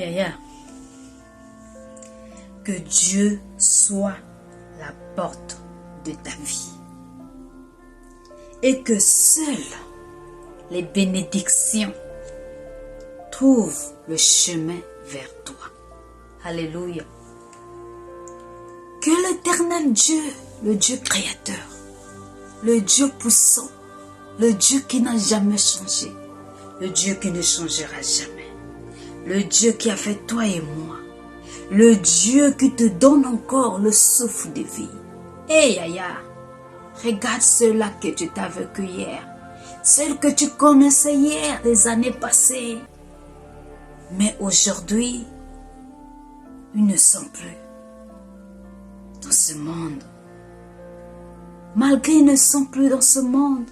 Yaya. Que Dieu soit la porte de ta vie. Et que seules les bénédictions trouvent le chemin vers toi. Alléluia. Que l'éternel Dieu, le Dieu créateur, le Dieu puissant, le Dieu qui n'a jamais changé, le Dieu qui ne changera jamais, le Dieu qui a fait toi et moi, le Dieu qui te donne encore le souffle de vie. Hey Yaya, regarde ceux-là que tu t'as vécu hier, celles que tu connaissais hier, les années passées. Mais aujourd'hui, ils ne sont plus dans ce monde. Malgré qu'ils ne sont plus dans ce monde,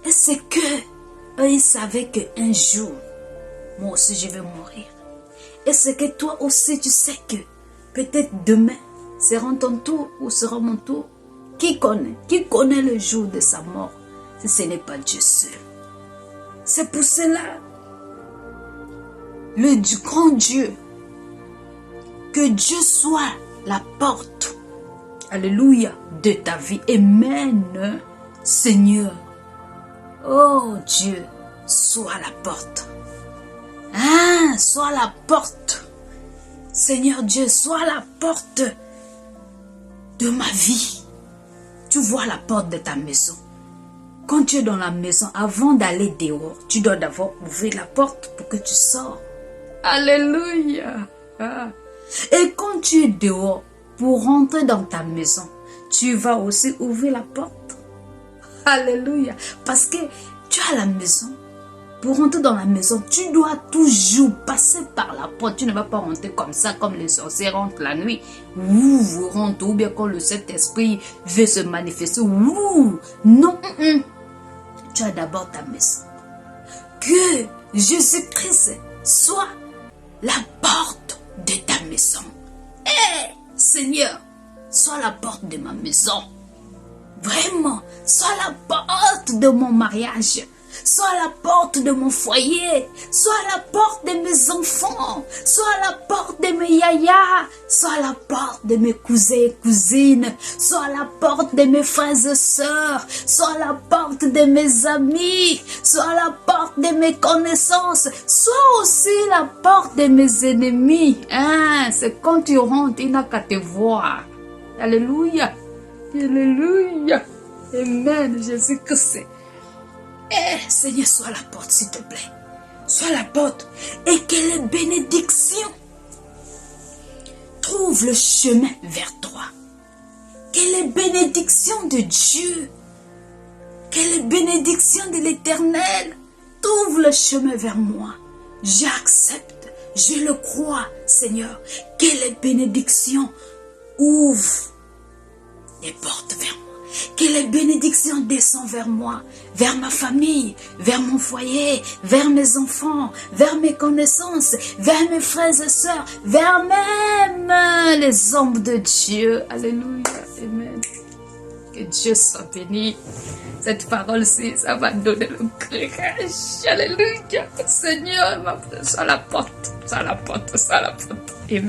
et c'est que eux, ils savaient qu'un jour, moi aussi je vais mourir. Et c'est que toi aussi tu sais que peut-être demain sera ton tour ou sera mon tour. Qui connaît le jour de sa mort si ce n'est pas Dieu seul? C'est pour cela, le grand Dieu, que Dieu soit la porte, alléluia, de ta vie. Amen, Seigneur. Oh Dieu, sois la porte. Sois la porte. Seigneur Dieu, sois la porte de ma vie. Tu vois la porte de ta maison. Quand tu es dans la maison, avant d'aller dehors, tu dois d'abord ouvrir la porte pour que tu sors. Alléluia. Et quand tu es dehors, pour rentrer dans ta maison, tu vas aussi ouvrir la porte. Alléluia. Parce que tu as la maison. Pour rentrer dans la maison, tu dois toujours passer par la porte. Tu ne vas pas rentrer comme ça, comme les sorciers rentrent la nuit. Vous rentrez, ou bien quand le Saint-Esprit veut se manifester. Non. Tu as d'abord ta maison. Que Jésus-Christ soit la porte de ta maison. Seigneur, sois la porte de ma maison. Vraiment, sois la porte de mon mariage. Sois la porte de mon foyer. Sois la porte de mes enfants. Sois la porte de mes yayas. Sois la porte de mes cousins et cousines. Sois la porte de mes frères et sœurs. Sois la porte de mes amis. Sois la porte de mes connaissances. Sois aussi la porte de mes ennemis. C'est quand tu rentres, il n'a qu'à te voir. Alléluia. Alléluia. Amen. Jésus-Christ. Seigneur, sois la porte, s'il te plaît. Sois la porte. Et que les bénédictions trouvent le chemin vers toi. Que les bénédictions de Dieu, que les bénédictions de l'Éternel trouvent le chemin vers moi. J'accepte, je le crois, Seigneur. Que les bénédictions ouvrent les portes vers moi. Que les bénédictions descendent vers moi, vers ma famille, vers mon foyer, vers mes enfants, vers mes connaissances, vers mes frères et sœurs, vers même les hommes de Dieu. Alléluia. Amen. Que Dieu soit béni. Cette parole-ci, ça va donner le courage. Alléluia. Seigneur, sois la porte, sois la porte, sois la porte. Amen.